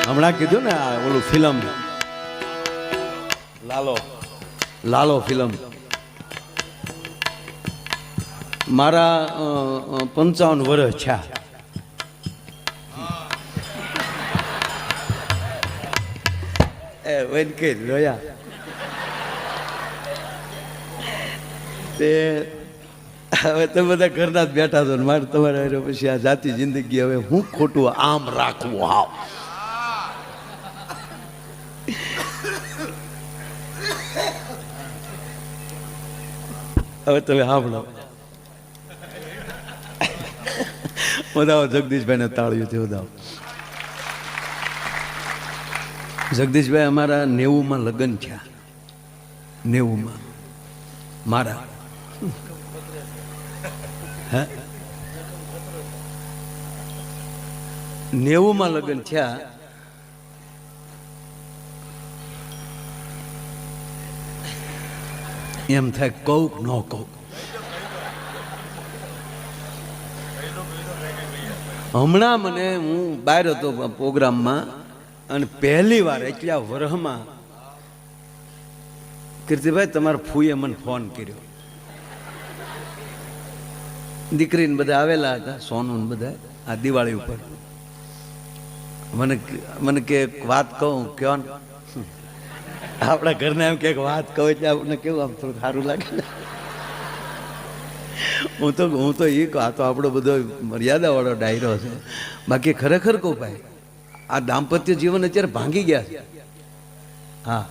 હમણાં કીધું ને આ ઓલું ફિલ્મ લાલો ફિલ્મ મારા 55 વર્ષ થયા. એ વેનકે લોયા તે હવે તમે બધા ઘરના જ બેઠા છો ને મારે તમારે પછી આ જાતિ જિંદગી હવે હું ખોટું આમ રાખવું આવ. હવે તમે સાંભળો વધાવો જગદીશભાઈને તાળીઓથી વધાવો. જગદીશભાઈ અમારા 90માં લગ્ન થયા. 90માં મારા હે 90માં લગ્ન થયા. એમ થાય કહું ન કહું. હમણાં મને હું બહાર હતો પ્રોગ્રામમાં અને પહેલી વાર એટલા વર્ષમાં કીર્તિભાઈ તમારા ફૂઈએ મને ફોન કર્યો. દીકરીને બધા આવેલા હતા, સોનું બધા આ દિવાળી ઉપર. મને કે વાત કહું કયો ને આપણા ઘરને એમ કે વાત કહું એટલે આપણને કેવું આમ થોડું સારું લાગે ને. હું તો એ કહું આ તો આપણો બધો મર્યાદાવાળો ડાયરો છે. બાકી ખરેખર કહું ભાઈ આ દાંપત્ય જીવન અત્યારે ભાંગી ગયા છે. હા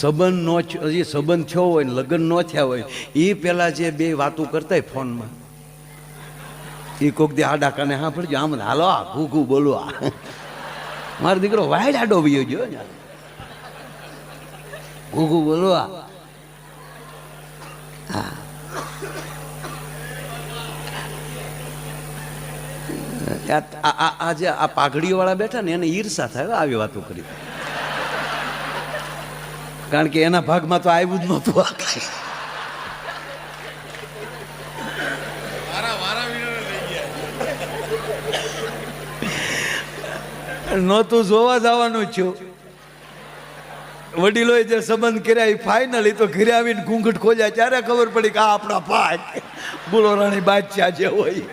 સંબંધ નો હજી સંબંધ થયો હોય ને લગ્ન ન થયા હોય એ પેલા જે બે વાતો કરતા હોય ફોનમાં એ કોક દે આડા કાને હા પડજો આમ હાલો આ ઘૂઘું બોલો આ મારો દીકરો વાયડ આડો વયો ગયો ને ઘૂઘું બોલો આ. હા આજે આ પાઘડીઓ વાળા બેઠા ને એને ઈર્ષા થાય આવી વાતો કરી. કારણ કે એના ભાગમાં તો આવ્યું જ નહોતું. નહોતું જોવા જવાનું છું. વડીલોએ જે સંબંધ કર્યા એ ફાઇનલી તો ઘરે આવીને ઘૂંઘટ ખોલ્યા ત્યારે ખબર પડી કે આ આપણા ભાગ બોલો રાણી બાદશાહ જે હોય.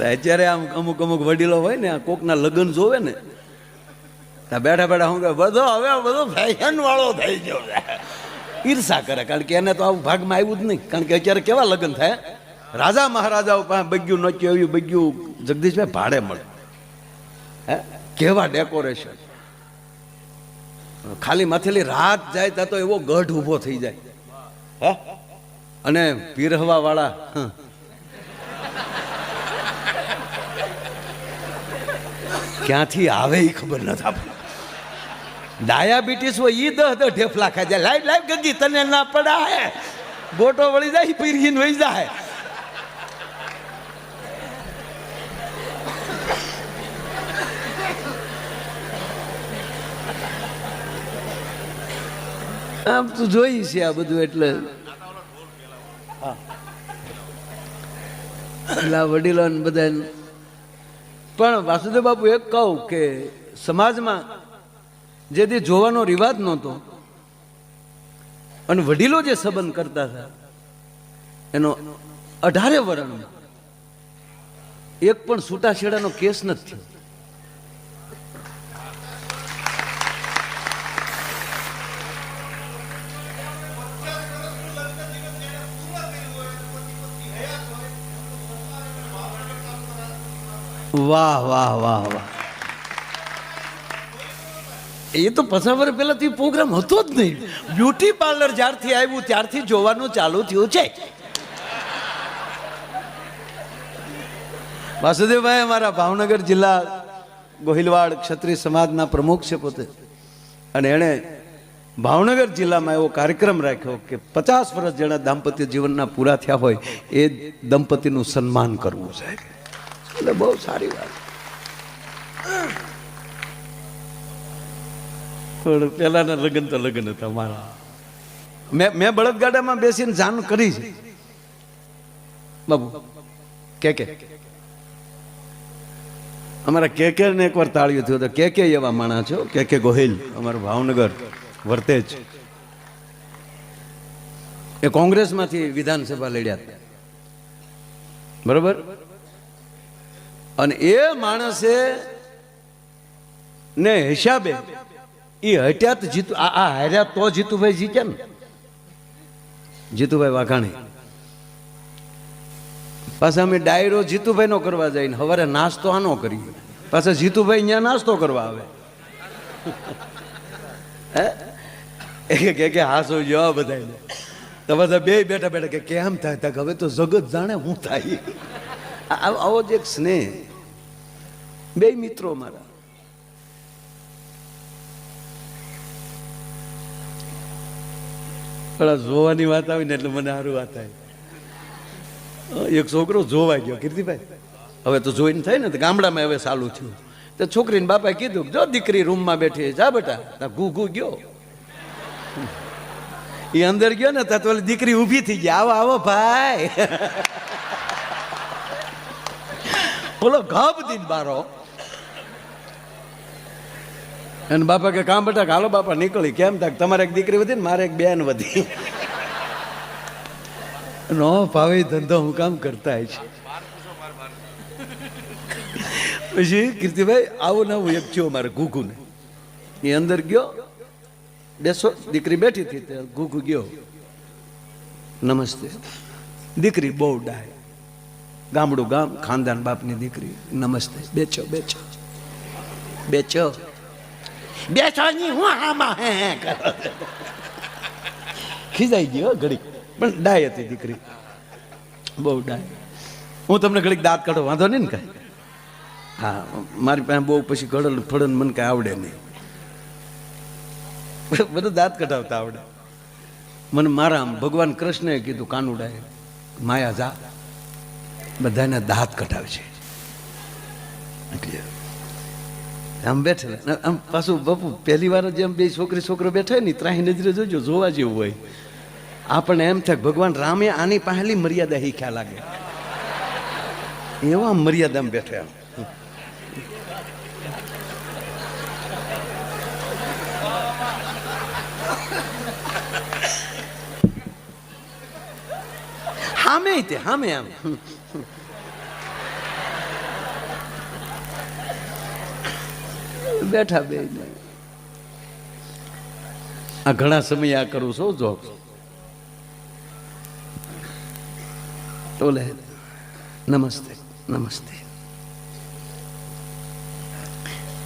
અત્યારે આમ અમુક વડીલો હોય ને કોકના લગ્ન જોવે ને બેઠા બેઠા હું બધો હવે બધો ફેશન વાળો થઈ ગયો. ઈર્ષા કરે કારણ કે એને તો આવું ભાગમાં આવ્યું જ નહીં. કારણ કે અત્યારે કેવા લગ્ન થાય રાજા મહારાજાઓ પાસે બગ્યું નચ્યું એવું બગ્યું જગદીશભાઈ ભાડે મળે. હે કેવા ડેકોરેશન ખાલી માથેલી રાત જાય ત્યાં તો એવો ગઢ ઊભો થઈ જાય. હે અને પીરહવા વાળા ક્યાંથી આવે એ ખબર નથી આપણે. ડાયાબિટીસ હોય એ 10 ઢેફલા ખાઈ જાય. લાઈવ લાઈવ ગગી તને ના પડા હે ગોટો વળી જાય પીરહીને વહી જાય. આમ તું જોઈ છે આ બધું એટલે વડીલો બધા. પણ વાસુદેવ બાપુ એક કહું કે સમાજમાં જે દી જોવાનો રિવાજ નહોતો અને વડીલો જે સંબંધ કરતા હતા એનો 18 વર્ષમાં એક પણ છૂટાછેડાનો કેસ નથી થયો. વાહ વાહ વાહ વાહ. એ તો 50 વર્ષ પહેલા તો પ્રોગ્રામ હતો જ નહીં. બ્યુટી પાર્લર જ્યારથી આવ્યું ત્યારથી જોવાનું ચાલુ થયું છે. વાસુદેવભાઈ અમારા ભાવનગર જિલ્લા ગોહિલવાડ ક્ષત્રિય સમાજના પ્રમુખ છે પોતે. અને એણે ભાવનગર જિલ્લામાં એવો કાર્યક્રમ રાખ્યો કે 50 વર્ષ જેના દાંપત્ય જીવનના પૂરા થયા હોય એ દંપતીનું સન્માન કરવું સાહેબ. એટલે બહુ સારી વાત. પહેલાના લગ્ન તો લગ્ન હતા મારા. મેં બળદગાડામાં બેસીને જાણ કરી છે બાબુ કે અમારા કે ને એકવાર તાળ્યું થયું તો કે એવા માણસ છો કે ગોહિલ અમારું ભાવનગર વર્તેજ એ કોંગ્રેસમાંથી વિધાનસભા લડ્યા બરોબર અને એ માણસે ને હિસાબે એ હટ્યા તો જીતુ આ હાર્યા તો જીતુભાઈ જીત્યા ને જીતુભાઈ વાઘાણી પાછા અમે ડાયરો જીતુભાઈ નો કરવા જઈને સવારે નાસ્તો આનો કરીએ પાછા જીતુભાઈ અહીંયા નાસ્તો કરવા આવે કે હાસો જવા બધા તો બધા બે બેઠા બેઠા કે કેમ થાય હવે તો જગત જાણે હું થાય આવો જ એક સ્નેહ બે મિત્રો મારા પેલા જોવાની વાત આવી ને એટલે મને સારું વાત થાય એક છોકરો જોવા ગયો કીર્તિભાઈ હવે તો જોઈને થાય ને તો ગામડામાં હવે ચાલુ થયું તો છોકરીને બાપાએ કીધું જો દીકરી રૂમમાં બેઠી જા બેટા ઘૂ ગયો એ અંદર ગયો ને તો ઓલી દીકરી ઊભી થઈ ગઈ આવો આવો ભાઈ બોલો ઘાબ દીન બારો અને બાપા કે કામ બેટા હાલો બાપા નીકળી કેમ થાય તમારે એક દીકરી વધી ને મારે એક બેન વધી નો ભાવે ધંધો હું કામ કરતા છે પછી કીર્તિભાઈ આવું ના હું એક થયો મારે ઘૂઘુ ને એ અંદર ગયો બેસો દીકરી બેઠી હતી ઘૂઘુ ગયો નમસ્તે દીકરી બહુ ડાય ગામડું ગામ ખાનદાન બાપની દીકરી નમસ્તે બેચો બેચો બેચો બેચો ની હું આમાં હે ખીજાઈ ગયો ઘડીક પણ ડાય હતી દીકરી બહુ ડાય હું તમને ઘડીક દાંત કાઢો વાંધો નહીં ને કાંઈ હા મારી પાસે બહુ પછી કડલ ફળન મને કાંઈ આવડે નહીં બધું દાંત કઢાવતા આવડે મને મારા ભગવાન કૃષ્ણએ કીધું કાનુડાએ માયા જા બધાને દાંત કઢાવશે એટલે આમ બેઠેલા આમ પાછું બાપુ પહેલી વાર જેમ બે છોકરી છોકરો બેઠા ને ત્રાહી નજરે જોજો જોવા જેવું હોય આપણને એમ થાય ભગવાન રામે આની પહેલી મર્યાદા શીખ્યા લાગે એવા મર્યાદામાં બેઠા હામે તે હામે આમ બેઠા બે આ ઘણા સમય આ કરું છું જો બોલે નમસ્તે નમસ્તે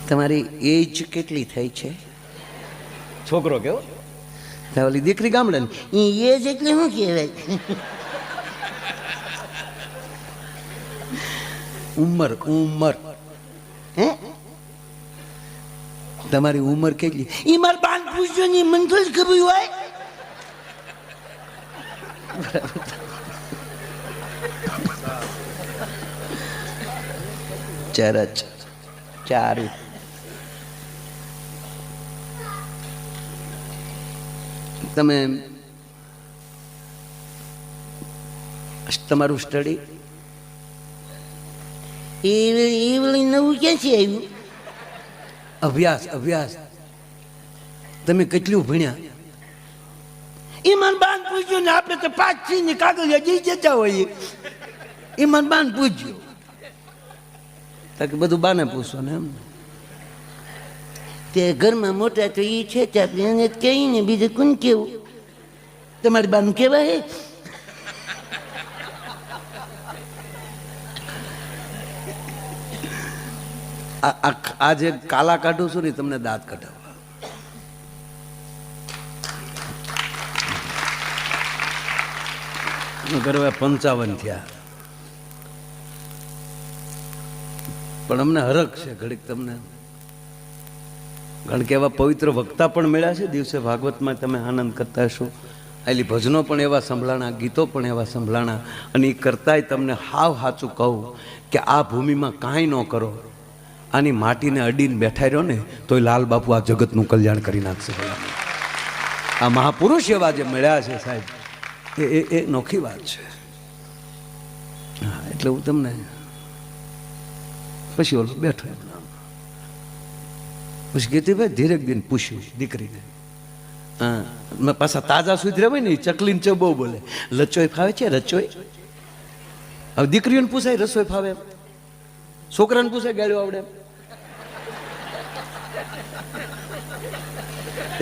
તમારી એજ કેટલી થઈ છે છોકરો કેવો ઓલી દીકરી ગામડે એજ એટલે શું કહેવાય ઉંમર ઉંમર હે તમારી ઉંમર કેટલી ઈ માર બાન પૂછજો ની મને તો ખબર હોય ચરચ ચારુ તમે તમારું સ્ટડી એ નવું ક્યાંથી આવ્યું અભ્યાસ અભ્યાસ તમે કેટલું ભણ્યા એ મન બાન પૂછ્યું ને આપણે તો 5 ની કાગળ જઈ જતા હોઈએ એ મન બાન પૂછ્યું તાકે બધું બાને પૂછો ને એમ તે ઘરમાં મોટા તો એ છે ત્યાં એને કહીને બીજું કોણ કેવું તમારી બાનું કહેવાય આ જે કાલા કાઢું છું ને તમને દાંત કઢાવવા કરવા 55 થયા પણ અમને હરખ છે ઘડીક તમને કારણ કે એવા પવિત્ર વક્તા પણ મળ્યા છે દિવસે ભાગવતમાં તમે આનંદ કરતા હશો આટલી ભજનો પણ એવા સંભળાણા ગીતો પણ એવા સંભળાણા અને એ કરતાંય તમને હાવ સાચું કહું કે આ ભૂમિમાં કાંઈ ન કરો આની માટીને અડીને બેઠા રહ્યો ને તોય લાલ બાપુ આ જગતનું કલ્યાણ કરી નાખશે આ મહાપુરુષ એવા જે મળ્યા છે સાહેબ એ નોખી વાત છે હા એટલે હું તમને પછી ઓલો બેઠો પછી કીર્તિભાઈ ધીરે દિન પૂછ્યું દીકરીને, હા મેં પાછા તાજા સુધરે હોય ને ચકલીને ચો બહુ બોલે, લચોય ફાવે છે રચોય? હવે દીકરીઓને પૂછાય રસોઈ ફાવે એમ, છોકરાને પૂછાય ગાળ્યો આવડે એમ?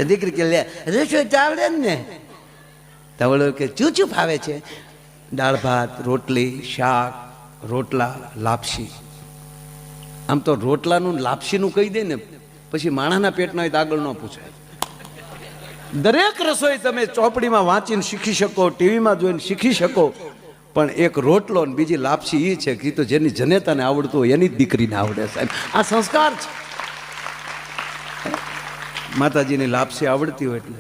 દીકરી કે લે રસોઈ તો આવડે ને. તવળો કે ચું ચું ફાવે છે? દાળ ભાત, રોટલી, શાક, રોટલા, લાપસી. આમ તો રોટલાનું લાપસીનું કહી દે ને પછી માણસના પેટના હોય તો આગળ ન પૂછાય. દરેક રસોઈ તમે ચોપડીમાં વાંચીને શીખી શકો, ટીવીમાં જોઈને શીખી શકો, પણ એક રોટલો ને બીજી લાપસી એ છે કે તો જેની જનેતાને આવડતું હોય એની જ દીકરીને આવડે. સાહેબ આ સંસ્કાર છે. માતાજીની લાપસી આવડતી હોય એટલે